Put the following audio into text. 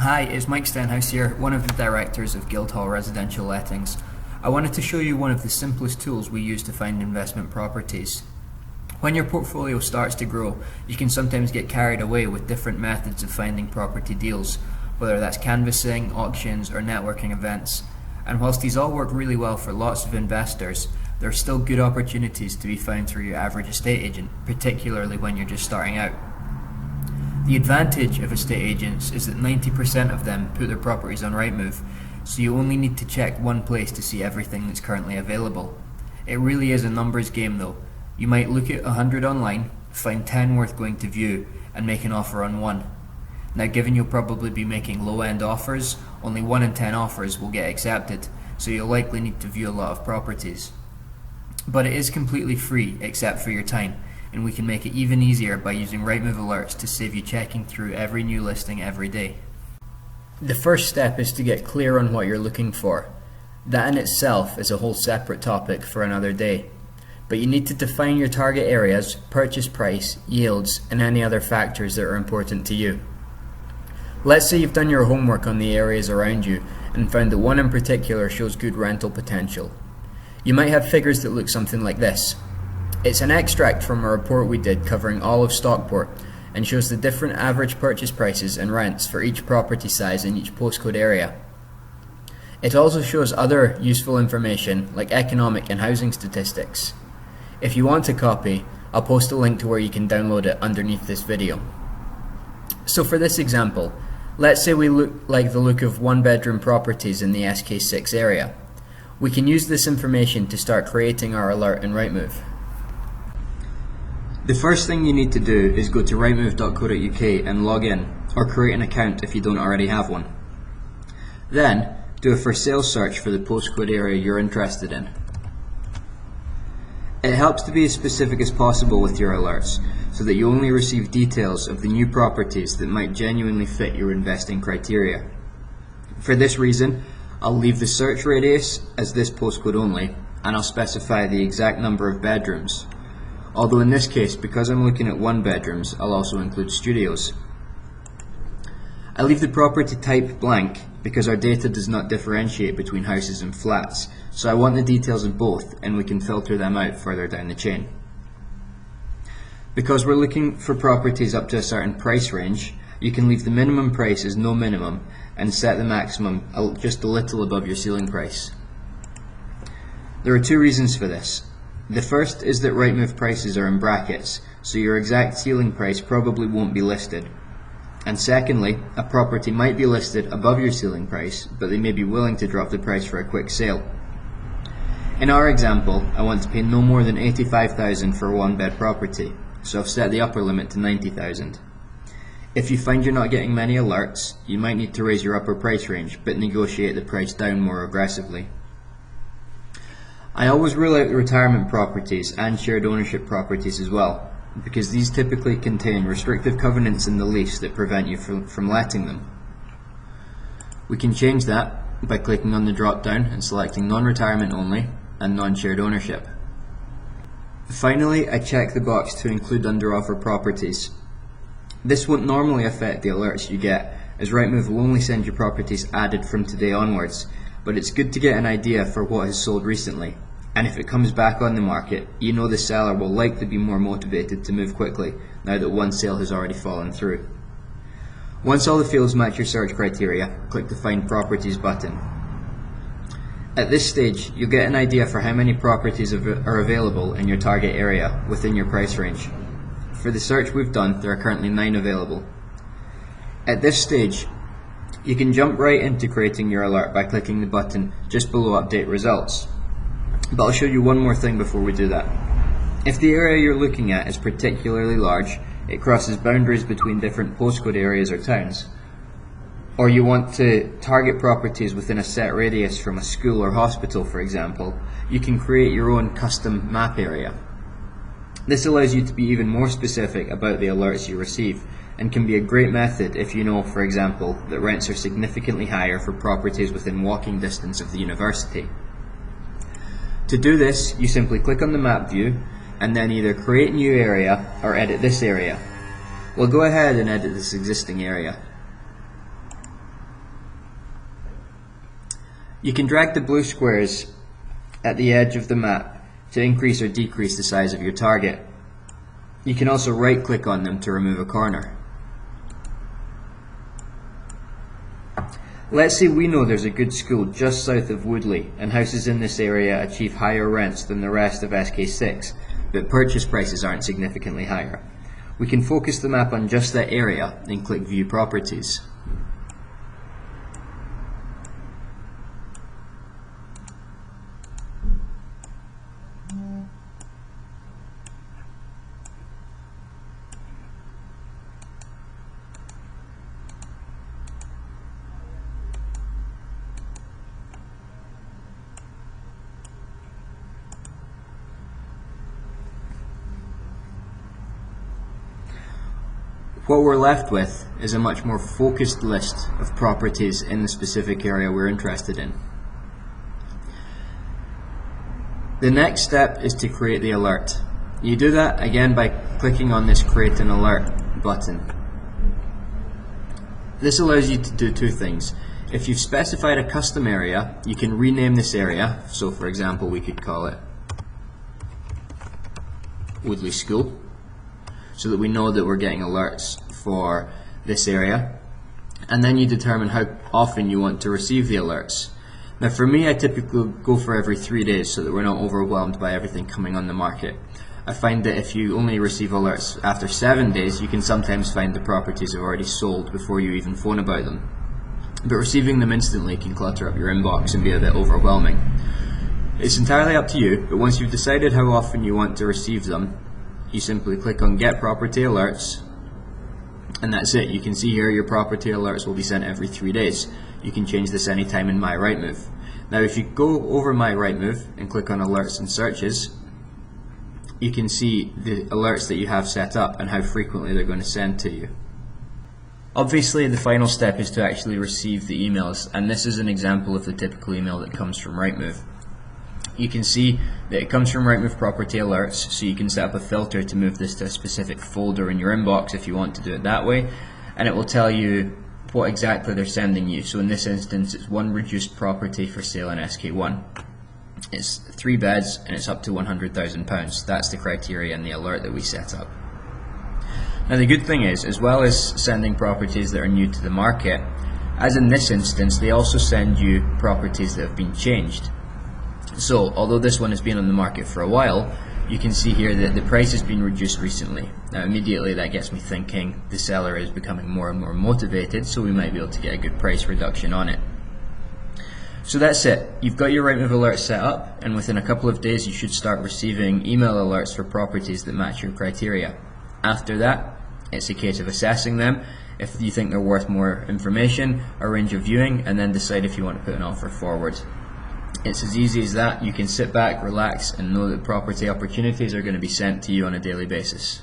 Hi, it's Mike Stenhouse here, one of the directors of Guildhall Residential Lettings. I wanted to show you one of the simplest tools we use to find investment properties. When your portfolio starts to grow, you can sometimes get carried away with different methods of finding property deals, whether that's canvassing, auctions, or networking events. And whilst these all work really well for lots of investors, there are still good opportunities to be found through your average estate agent, particularly when you're just starting out. The advantage of estate agents is that 90% of them put their properties on Rightmove, so you only need to check one place to see everything that's currently available. It really is a numbers game though. You might look at 100 online, find 10 worth going to view, and make an offer on one. Now, given you'll probably be making low-end offers, only 1 in 10 offers will get accepted, so you'll likely need to view a lot of properties. But it is completely free except for your time, and we can make it even easier by using Rightmove alerts to save you checking through every new listing every day. The first step is to get clear on what you're looking for. That in itself is a whole separate topic for another day. But you need to define your target areas, purchase price, yields, and any other factors that are important to you. Let's say you've done your homework on the areas around you and found that one in particular shows good rental potential. You might have figures that look something like this. It's an extract from a report we did covering all of Stockport and shows the different average purchase prices and rents for each property size in each postcode area. It also shows other useful information like economic and housing statistics. If you want a copy, I'll post a link to where you can download it underneath this video. So for this example, let's say we like the look of one-bedroom properties in the SK6 area. We can use this information to start creating our alert in Rightmove. The first thing you need to do is go to rightmove.co.uk and log in, or create an account if you don't already have one. Then, do a for sale search for the postcode area you're interested in. It helps to be as specific as possible with your alerts, so that you only receive details of the new properties that might genuinely fit your investing criteria. For this reason, I'll leave the search radius as this postcode only, and I'll specify the exact number of bedrooms. Although in this case, because I'm looking at one bedrooms, I'll also include studios. I leave the property type blank because our data does not differentiate between houses and flats, so I want the details of both and we can filter them out further down the chain. Because we're looking for properties up to a certain price range, you can leave the minimum price as no minimum and set the maximum just a little above your ceiling price. There are two reasons for this. The first is that Rightmove prices are in brackets, so your exact ceiling price probably won't be listed. And secondly, a property might be listed above your ceiling price, but they may be willing to drop the price for a quick sale. In our example, I want to pay no more than $85,000 for a one-bed property, so I've set the upper limit to $90,000. If you find you're not getting many alerts, you might need to raise your upper price range, but negotiate the price down more aggressively. I always rule out the retirement properties and shared ownership properties as well, because these typically contain restrictive covenants in the lease that prevent you from letting them. We can change that by clicking on the drop down and selecting non-retirement only and non-shared ownership. Finally, I check the box to include under offer properties. This won't normally affect the alerts you get, as Rightmove will only send you properties added from today onwards, but it's good to get an idea for what has sold recently. And if it comes back on the market, you know the seller will likely be more motivated to move quickly now that one sale has already fallen through. Once all the fields match your search criteria, click the Find Properties button. At this stage, you'll get an idea for how many properties are available in your target area within your price range. For the search we've done, there are currently 9 available. At this stage, you can jump right into creating your alert by clicking the button just below Update Results. But I'll show you one more thing before we do that. If the area you're looking at is particularly large, it crosses boundaries between different postcode areas or towns, or you want to target properties within a set radius from a school or hospital, for example, you can create your own custom map area. This allows you to be even more specific about the alerts you receive, and can be a great method if you know, for example, that rents are significantly higher for properties within walking distance of the university. To do this, you simply click on the map view and then either create new area or edit this area. We'll go ahead and edit this existing area. You can drag the blue squares at the edge of the map to increase or decrease the size of your target. You can also right click on them to remove a corner. Let's say we know there's a good school just south of Woodley and houses in this area achieve higher rents than the rest of SK6, but purchase prices aren't significantly higher. We can focus the map on just that area and click View Properties. What we're left with is a much more focused list of properties in the specific area we're interested in. The next step is to create the alert. You do that again by clicking on this Create an Alert button. This allows you to do two things. If you've specified a custom area, you can rename this area. So for example, we could call it Woodley School, so that we know that we're getting alerts for this area, and then you determine how often you want to receive the alerts. Now for me, I typically go for every 3 days so that we're not overwhelmed by everything coming on the market. I find that if you only receive alerts after 7 days, you can sometimes find the properties have already sold before you even phone about them. But receiving them instantly can clutter up your inbox and be a bit overwhelming. It's entirely up to you, but once you've decided how often you want to receive them, you simply click on Get Property Alerts, and that's it. You can see here your property alerts will be sent every 3 days. You can change this anytime in My Rightmove. Now if you go over My Rightmove and click on Alerts and Searches, you can see the alerts that you have set up and how frequently they're going to send to you. Obviously the final step is to actually receive the emails, and this is an example of the typical email that comes from Rightmove. You can see that it comes from Rightmove Property Alerts, so you can set up a filter to move this to a specific folder in your inbox if you want to do it that way, and it will tell you what exactly they're sending you. So in this instance, it's one reduced property for sale in SK1. It's 3 beds and it's up to £100,000. That's the criteria in the alert that we set up. Now the good thing is, as well as sending properties that are new to the market, as in this instance, they also send you properties that have been changed. So, although this one has been on the market for a while, you can see here that the price has been reduced recently. Now immediately that gets me thinking the seller is becoming more and more motivated, so we might be able to get a good price reduction on it. So that's it. You've got your Rightmove alert set up, and within a couple of days you should start receiving email alerts for properties that match your criteria. After that, it's a case of assessing them. If you think they're worth more information, arrange a viewing, and then decide if you want to put an offer forward. It's as easy as that. You can sit back, relax, and know that property opportunities are going to be sent to you on a daily basis.